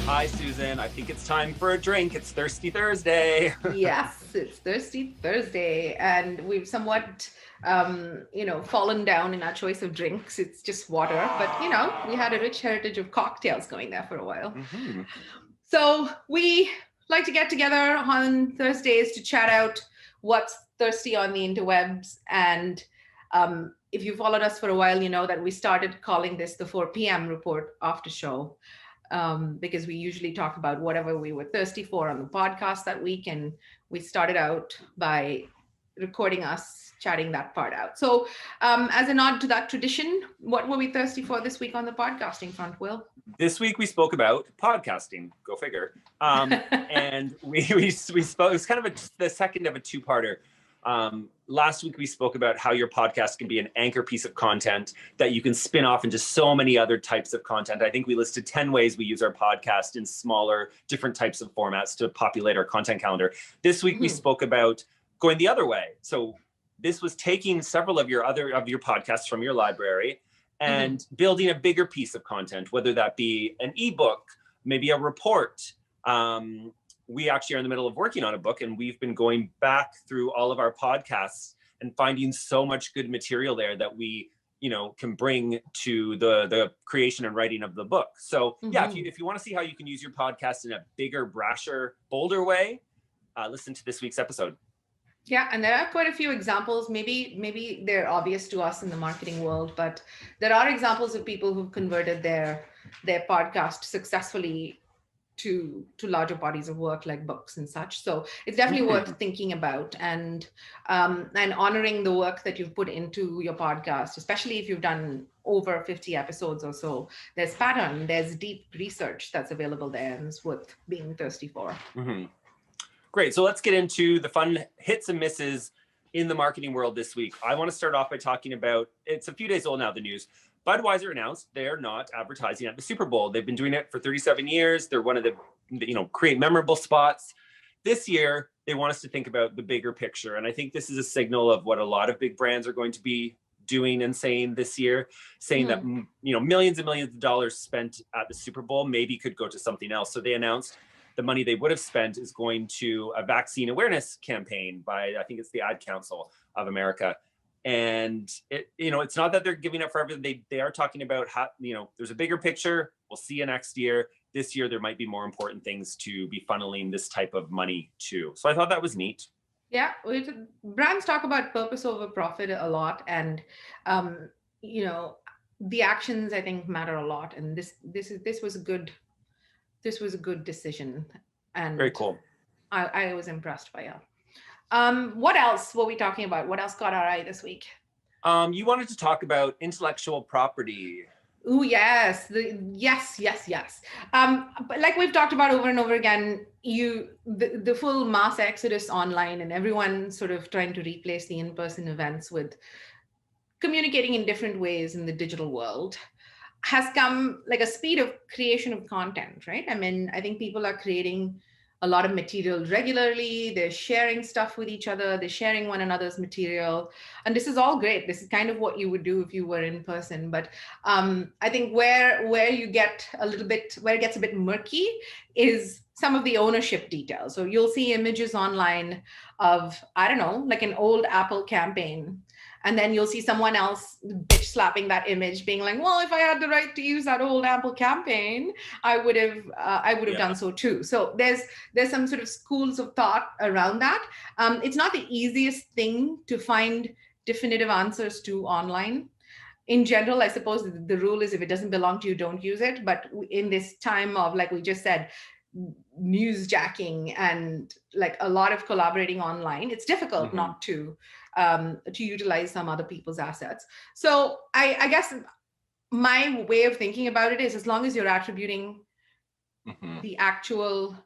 Hi, Susan. I think it's time for a drink. It's Thirsty Thursday. Yes, it's Thirsty Thursday, and we've somewhat, fallen down in our choice of drinks. It's just water, but we had a rich heritage of cocktails going there for a while. Mm-hmm. So we like to get together on Thursdays to chat out what's thirsty on the interwebs. And if you followed us for a while, you know that we started calling this the 4 p.m. report after show. Because we usually talk about whatever we were thirsty for on the podcast that week. And we started out by recording us chatting that part out. So as a nod to that tradition, what were we thirsty for this week on the podcasting front, Will? This week we spoke about podcasting. Go figure. And we spoke, it was kind of the second of a two-parter. Last week we spoke about how your podcast can be an anchor piece of content that you can spin off into so many other types of content. I think we listed 10 ways we use our podcast in smaller, different types of formats to populate our content calendar. This week we spoke about going the other way. So this was taking several of your podcasts from your library and building a bigger piece of content, whether that be an ebook, maybe a report. We actually are in the middle of working on a book, and we've been going back through all of our podcasts and finding so much good material there that we, can bring to the creation and writing of the book. So yeah, if you want to see how you can use your podcast in a bigger, brasher, bolder way, listen to this week's episode. Yeah, and there are quite a few examples. Maybe they're obvious to us in the marketing world, but there are examples of people who've converted their podcast successfully to larger bodies of work like books and such. So it's definitely worth thinking about and honoring the work that you've put into your podcast, especially if you've done over 50 episodes or so. There's pattern, there's deep research that's available there, and it's worth being thirsty for. Great. So let's get into the fun hits and misses in the marketing world this week. I want to start off by talking about, it's a few days old now, the news. Budweiser announced they're not advertising at the Super Bowl. They've been doing it for 37 years. They're one of the, create memorable spots. This year, they want us to think about the bigger picture. And I think this is a signal of what a lot of big brands are going to be doing and saying this year, saying that, millions and millions of dollars spent at the Super Bowl maybe could go to something else. So they announced the money they would have spent is going to a vaccine awareness campaign by, I think it's the Ad Council of America. And it's not that they're giving up for everything. They are talking about how, there's a bigger picture. We'll see you next year. This year, there might be more important things to be funneling this type of money to. So I thought that was neat. Yeah, brands talk about purpose over profit a lot, and the actions I think matter a lot. And this was a good decision. And very cool. I was impressed by it. What else were we talking about? What else caught our eye this week? You wanted to talk about intellectual property. Oh, yes. Yes. But like we've talked about over and over again, the full mass exodus online and everyone sort of trying to replace the in-person events with communicating in different ways in the digital world has come like a speed of creation of content, right? I mean, I think people are creating a lot of material regularly. They're sharing stuff with each other. They're sharing one another's material. And this is all great. This is kind of what you would do if you were in person. But I think where it gets a bit murky is some of the ownership details. So you'll see images online of, I don't know, like an old Apple campaign. And then you'll see someone else bitch slapping that image, being like, "Well, if I had the right to use that old Apple campaign, I would have done so too." So there's some sort of schools of thought around that. It's not the easiest thing to find definitive answers to online. In general, I suppose the rule is if it doesn't belong to you, don't use it. But in this time of, like we just said, newsjacking and like a lot of collaborating online, it's difficult not to utilize some other people's assets. So I guess my way of thinking about it is, as long as you're attributing the actual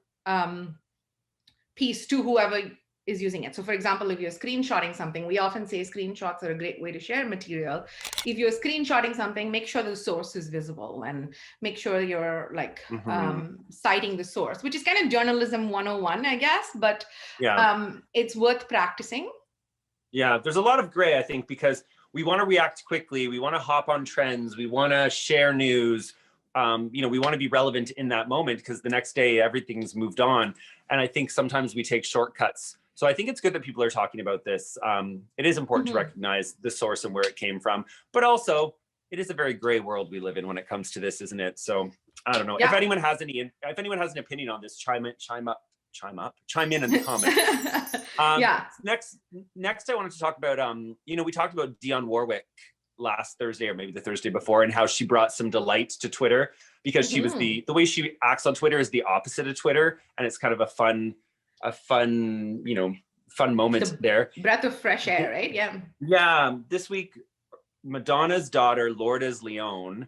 piece to whoever is using it. So for example, if you're screenshotting something, we often say screenshots are a great way to share material. If you're screenshotting something, make sure the source is visible and make sure you're like citing the source, which is kind of journalism 101, I guess, but it's worth practicing. Yeah, there's a lot of gray, I think, because we want to react quickly. We want to hop on trends. We want to share news. You know, we want to be relevant in that moment because the next day everything's moved on. And I think sometimes we take shortcuts. So I think it's good that people are talking about this. It is important to recognize the source and where it came from, but also it is a very gray world we live in when it comes to this, isn't it? So I don't know. If anyone has an opinion on this, chime in in the comments. Next I wanted to talk about, you know, we talked about Dionne Warwick last Thursday or maybe the Thursday before, and how she brought some delight to Twitter because she was the way she acts on Twitter is the opposite of Twitter. And it's kind of a fun, you know, fun moment there. Breath of fresh air, right? Yeah. Yeah. This week, Madonna's daughter, Lourdes Leon,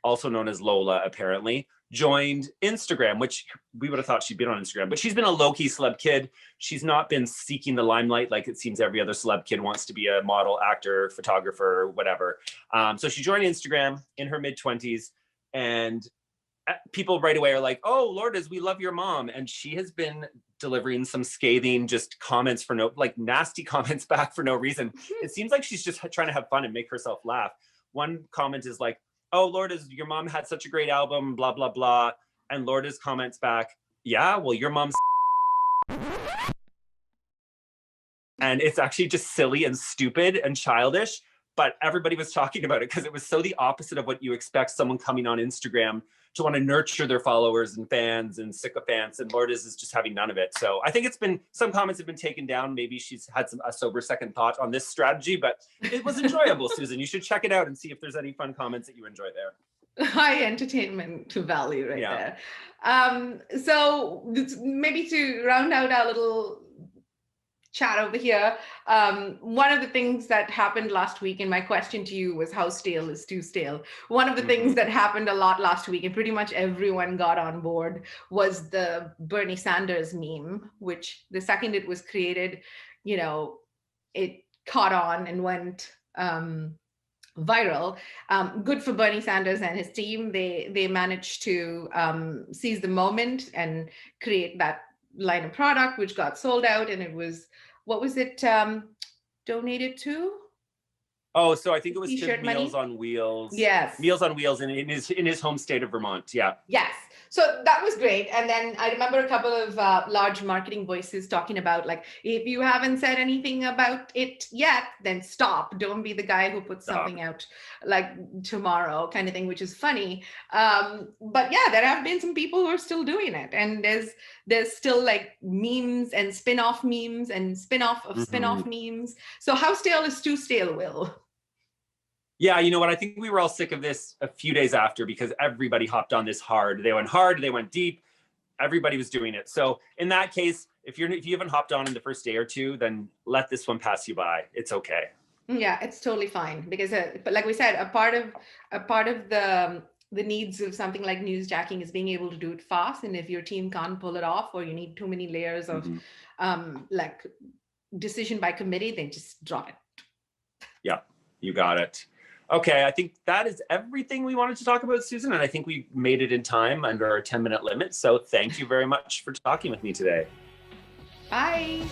also known as Lola, apparently, joined Instagram, which we would have thought she'd been on Instagram, but she's been a low-key celeb kid. She's not been seeking the limelight like it seems every other celeb kid wants to be a model, actor, photographer, whatever. So she joined Instagram in her mid-20s, and people right away are like, oh, Lourdes, we love your mom. And she has been delivering some scathing just comments for nasty comments back for no reason. It seems like she's just trying to have fun and make herself laugh. One comment is like, oh, Lourdes, your mom had such a great album, blah, blah, blah. And Lourdes comments back, yeah, well, your mom's and it's actually just silly and stupid and childish, but everybody was talking about it because it was so the opposite of what you expect someone coming on Instagram to want to nurture their followers and fans and sycophants, and Lourdes is just having none of it. So I think some comments have been taken down. Maybe she's had a sober second thought on this strategy, but it was enjoyable, Susan. You should check it out and see if there's any fun comments that you enjoy there. High entertainment value there. So maybe to round out our little chat over here, one of the things that happened last week, and my question to you was how stale is too stale? One of the things that happened a lot last week, and pretty much everyone got on board, was the Bernie Sanders meme, which the second it was created, you know, it caught on and went viral. Good for Bernie Sanders and his team. They managed to seize the moment and create that line of product, which got sold out, and it was, what was it donated to? Oh, so I think it was T-shirt to Meals money? on Wheels. Yes. Meals on Wheels in his home state of Vermont. Yeah. Yes. So that was great. And then I remember a couple of large marketing voices talking about, like, if you haven't said anything about it yet, then stop. Don't be the guy who puts something out like tomorrow kind of thing, which is funny. But yeah, there have been some people who are still doing it. And there's still like memes and spin-off memes and spin-off of spin-off memes. So how stale is too stale, Will? Yeah, you know what? I think we were all sick of this a few days after because everybody hopped on this hard. They went hard, they went deep. Everybody was doing it. So in that case, if you haven't hopped on in the first day or two, then let this one pass you by. It's okay. Yeah, it's totally fine because, but like we said, a part of the needs of something like newsjacking is being able to do it fast. And if your team can't pull it off, or you need too many layers of like decision by committee, then just drop it. Yeah, you got it. Okay, I think that is everything we wanted to talk about, Susan, and I think we made it in time under our 10-minute limit. So thank you very much for talking with me today. Bye.